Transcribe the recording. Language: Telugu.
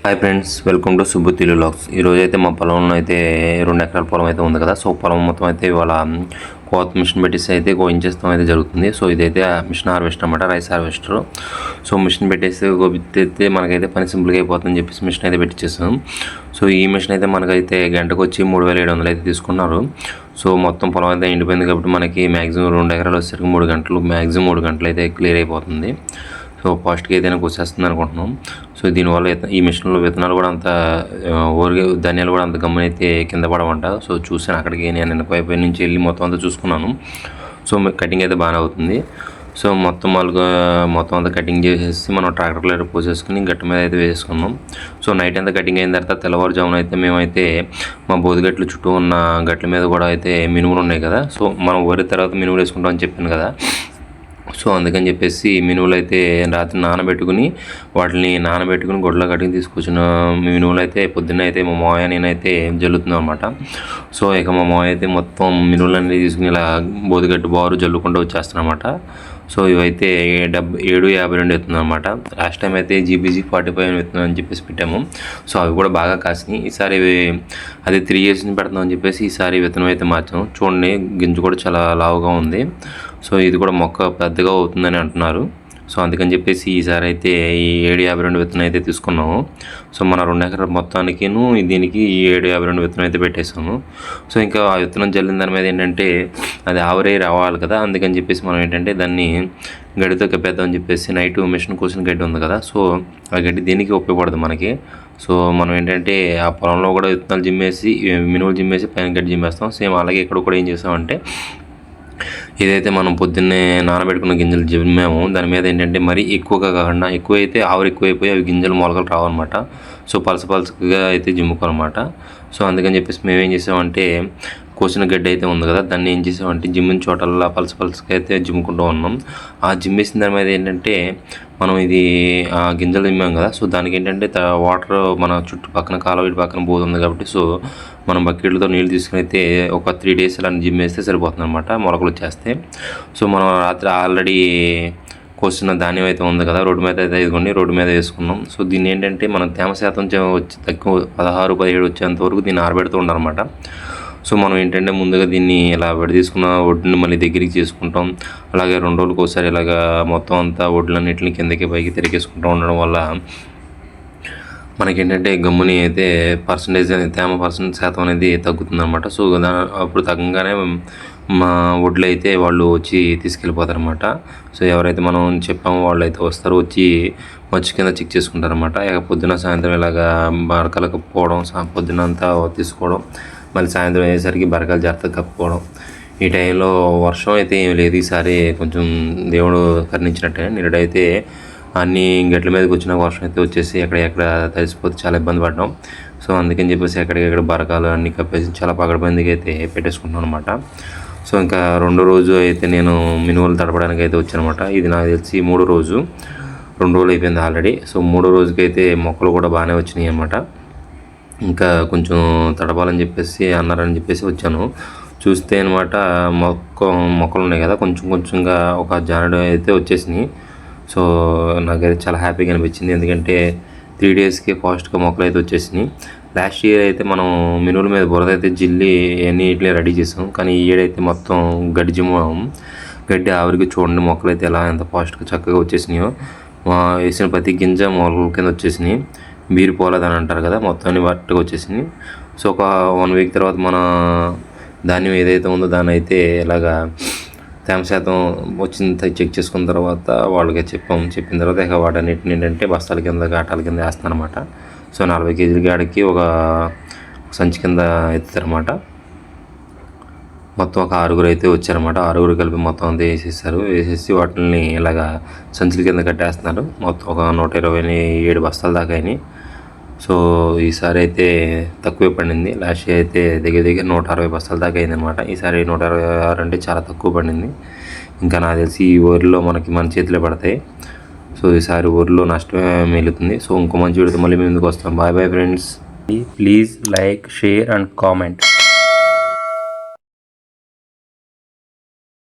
Hi friends, welcome to Subbu Telugu vlogs. ఈరోజు అయితే మా పొలంలో అయితే 2 ఎకరాల పొలం అయితే ఉంది కదా. సో పొలం మొత్తం అయితే ఇవాళ కోత మిషన్ పెట్టేసి అయితే కోయించేస్తాం అయితే జరుగుతుంది. సో ఇదైతే మిషన్ హార్వెస్టర్ అనమాట, రైస్ హార్వెస్టర్. సో మిషన్ పెట్టేసి గోబితే మనకైతే పని సింపుల్గా అయిపోతుందని చెప్పేసి మిషన్ అయితే పెట్టించేస్తాం. సో ఈ మిషన్ అయితే మనకైతే గంటకు వచ్చి 3700 అయితే తీసుకున్నారు. సో మొత్తం పొలం అయితే ఎండిపోయింది కాబట్టి మనకి మ్యాక్సిమం 2 ఎకరాలు వచ్చేసరికి 3 గంటలు, మ్యాక్సిమం 3 గంటలు అయితే క్లియర్ అయిపోతుంది. సో ఫాస్ట్గా ఏదైనా వచ్చేస్తుంది అనుకుంటున్నాం. సో దీనివల్ల ఈ మిషన్లో విత్తనాలు కూడా అంత ధాన్యాలు కూడా అంత గమ్మున అయితే కింద పడమంట. సో చూసాను, అక్కడికి నేను వెనకవైపు నుంచి వెళ్ళి మొత్తం అంతా చూసుకున్నాను. సో కటింగ్ అయితే బాగానే అవుతుంది. సో మొత్తం అంతా కటింగ్ చేసేసి మనం ట్రాక్టర్లో పోసేసుకుని గట్టు మీద అయితే వేసుకున్నాం. సో నైట్ అంతా కటింగ్ అయిన తర్వాత తెల్లవారుజామున అయితే మేమైతే మా బోధగట్లు చుట్టూ ఉన్న గట్ల మీద కూడా అయితే మినుములు ఉన్నాయి కదా. సో మనం వరి తర్వాత మినుములు వేసుకుంటాం అని చెప్పాను కదా. సో అందుకని చెప్పేసి మినువులు అయితే రాత్రి నానబెట్టుకుని గొడ్డలో కట్టుకుని తీసుకొచ్చిన మినువులు అయితే పొద్దున్న అయితే మా మావయ్య నేనైతే జల్లుతున్నాం అనమాట. సో ఇక మా మావయ్య అయితే మొత్తం మినువులన్నీ తీసుకుని ఇలా బోదిగట్టు బారు జల్లుకుంటూ వచ్చేస్తానమాట. సో ఇవైతే 752 ఎత్తుంది అనమాట. లాస్ట్ టైం అయితే జీబీజీ 45 ఎత్తున్నాం అని చెప్పేసి పెట్టాము. సో అవి కూడా బాగా కాసినాయి. ఈసారి అదే 3 years పెడతాం అని చెప్పేసి ఈసారి విత్తనం అయితే మార్చాము. చూడండి, గింజ కూడా చాలా లావుగా ఉంది. సో ఇది కూడా మొక్క పెద్దగా అవుతుందని అంటున్నారు. సో అందుకని చెప్పేసి ఈసారి అయితే ఈ 752 విత్తనం అయితే తీసుకున్నాము. సో మన 2 ఎకరాల మొత్తానికి దీనికి ఈ 752 విత్తనం అయితే పెట్టేసాము. సో ఇంకా ఆ విత్తనం జల్లిన దాని మీద ఏంటంటే అది ఆవరే రావాలి కదా. అందుకని చెప్పేసి మనం ఏంటంటే దాన్ని గడ్డితో కప్పేద్దామని చెప్పేసి నైట్ మిషన్ కోసిన గడ్డి ఉంది కదా. సో ఆ గడ్డి దీనికి ఉపయోగపడదు మనకి. సో మనం ఏంటంటే ఆ పొలంలో కూడా విత్తనాలు మినువులు జిమ్మేసి పైన గడ్డి జిమ్మేస్తాం. సేమ్ అలాగే ఇక్కడ కూడా ఏం చేస్తామంటే ఏదైతే మనం పొద్దున్నే నానబెట్టుకున్న గింజలు జిమ్మాము దాని మీద ఏంటంటే మరీ ఎక్కువగా కాకుండా, ఎక్కువైతే ఆవురు ఎక్కువైపోయి అవి గింజలు మొలకలు రావన్నమాట. సో పలసగా అయితే జిమ్ముకోనమాట. సో అందుకని చెప్పేసి మేము ఏం చేసామంటే కోసిన గడ్డి అయితే ఉంది కదా, దాన్ని ఏం చేసామంటే జిమ్మిన చోటల్లా పలసగా అయితే జిమ్ముకుంటూ ఉన్నాం. ఆ జిమ్మేసిన దాని మీద ఏంటంటే మనం ఇది గింజలు జిమ్మాం కదా. సో దానికి ఏంటంటే వాటర్ మన చుట్టుపక్కన కాలువ ఇటు పక్కన పోతుంది కాబట్టి సో మనం బకెట్లతో నీళ్ళు తీసుకుని అయితే ఒక 3 days ఇలా జిమ్మేస్తే సరిపోతుంది అనమాట, మొలకలు వచ్చేస్తే. సో మనం రాత్రి ఆల్రెడీ కోసిన ధాన్యం అయితే ఉంది కదా, రోడ్డు మీద అయితే ఇదిగోండి రోడ్డు మీద వేసుకున్నాం. సో దీన్ని ఏంటంటే మనం తేమ శాతం వచ్చి తక్కువ 16-17 వచ్చేంత వరకు దీన్ని ఆరబెడుతూ ఉండాలన్నమాట. సో మనం ఏంటంటే ముందుగా దీన్ని ఇలా తీసుకున్న ఒడ్డుని మళ్ళీ దగ్గరికి చేసుకుంటాం. అలాగే 2 రోజులకు ఒకసారి ఇలాగా మొత్తం అంతా ఒడ్లన్నింటిని కిందకి పైకి తిరిగేసుకుంటూ ఉండడం వల్ల మనకేంటంటే గమ్ముని అయితే తేమ శాతం అనేది తగ్గుతుందన్నమాట. సో అప్పుడు తగ్గగానే మా ఒడ్లు అయితే వాళ్ళు వచ్చి తీసుకెళ్ళిపోతారన్నమాట. సో ఎవరైతే మనం చెప్పామో వాళ్ళు అయితే వస్తారు, వచ్చి మచ్చు కింద చెక్ చేసుకుంటారన్నమాట. ఇక పొద్దున సాయంత్రం ఇలాగా బరకలు కప్పుకోవడం, పొద్దున అంతా తీసుకోవడం, మళ్ళీ సాయంత్రం అయ్యేసరికి బరకలు జాగ్రత్తగా కప్పుకోవడం. ఈ టైంలో వర్షం అయితే ఏమి లేదు. ఈసారి కొంచెం దేవుడు కరుణించినట్టే. నిరుడైతే అన్ని గట్ల మీదకి వచ్చిన వర్షం అయితే వచ్చేసి ఎక్కడ తడిసిపోతే చాలా ఇబ్బంది పడ్డాం. సో అందుకని చెప్పేసి ఎక్కడికెక్కడ బరకాలు అన్నీ కప్పేసి చాలా పగడబందిగా అయితే పెట్టేసుకుంటున్నాను అనమాట. సో ఇంకా 2వ రోజు అయితే నేను మినువులు తడపడానికి అయితే వచ్చానమాట. ఇది నాకు తెలిసి 3వ రోజు, 2 రోజులు అయిపోయింది ఆల్రెడీ. సో 3వ రోజుకైతే మొక్కలు కూడా బాగానే వచ్చినాయి అన్నమాట. ఇంకా కొంచెం తడపాలని చెప్పేసి అన్నారని చెప్పేసి వచ్చాను. చూస్తే అనమాట మొక్కలు ఉన్నాయి కదా, కొంచెంగా ఒక జానెడు అయితే వచ్చేసినాయి. సో నాకైతే చాలా హ్యాపీగా అనిపించింది, ఎందుకంటే 3 daysకి ఫాస్ట్గా మొక్కలు అయితే వచ్చేసినాయి. లాస్ట్ ఇయర్ అయితే మనం మినువుల మీద బురద అయితే జిల్లి అన్నీ ఇట్లే రెడీ చేసాం, కానీ ఈ ఇయర్ అయితే మొత్తం గడ్డి ఆవిరికి చూడండి మొక్కలు అయితే ఎలా ఎంత ఫాస్ట్గా చక్కగా వచ్చేసినాయో. వేసిన ప్రతి గింజ మొలకల కింద వచ్చేసినాయి. బీరిపోలేదని అంటారు కదా, మొత్తం అన్ని వాటిగా వచ్చేసినాయి. సో ఒక 1 week తర్వాత మన ధాన్యం ఏదైతే ఉందో దాన్ని అయితే ఇలాగా తేమ శాతం వచ్చింది చెక్ చేసుకున్న తర్వాత వాళ్ళకి చెప్పిన తర్వాత ఇక వాటన్నిటిని ఏంటంటే బస్తాల కింద గాటాల కింద వేస్తానమాట. సో 40 kg గాడికి ఒక సంచి కింద ఎత్తారన్నమాట. మొత్తం ఒక 6 అయితే వచ్చారన్నమాట. 6 కలిపి మొత్తం అంతా వేసేసి వాటిని ఇలాగా సంచుల కింద కట్టేస్తున్నారు. మొత్తం ఒక 127 బస్తాల దాకా అయినాయి. సో ఈసారి అయితే తక్కువే పడింది. లాస్ట్ ఇయర్ అయితే దగ్గర 160 బస్తాల దాకా అయిందనమాట. ఈసారి 126 అంటే చాలా తక్కువ పడింది. ఇంకా నాకు తెలిసి ఈ ఊరిలో మన చేతిలో పడతాయి. సో ఈసారి ఊరిలో నష్టమే మిగులుతుంది. సో ఇంకో మంచి వీడియోతో మళ్ళీ మేము ముందుకు వస్తాం. Bye friends. Please like, share and comment.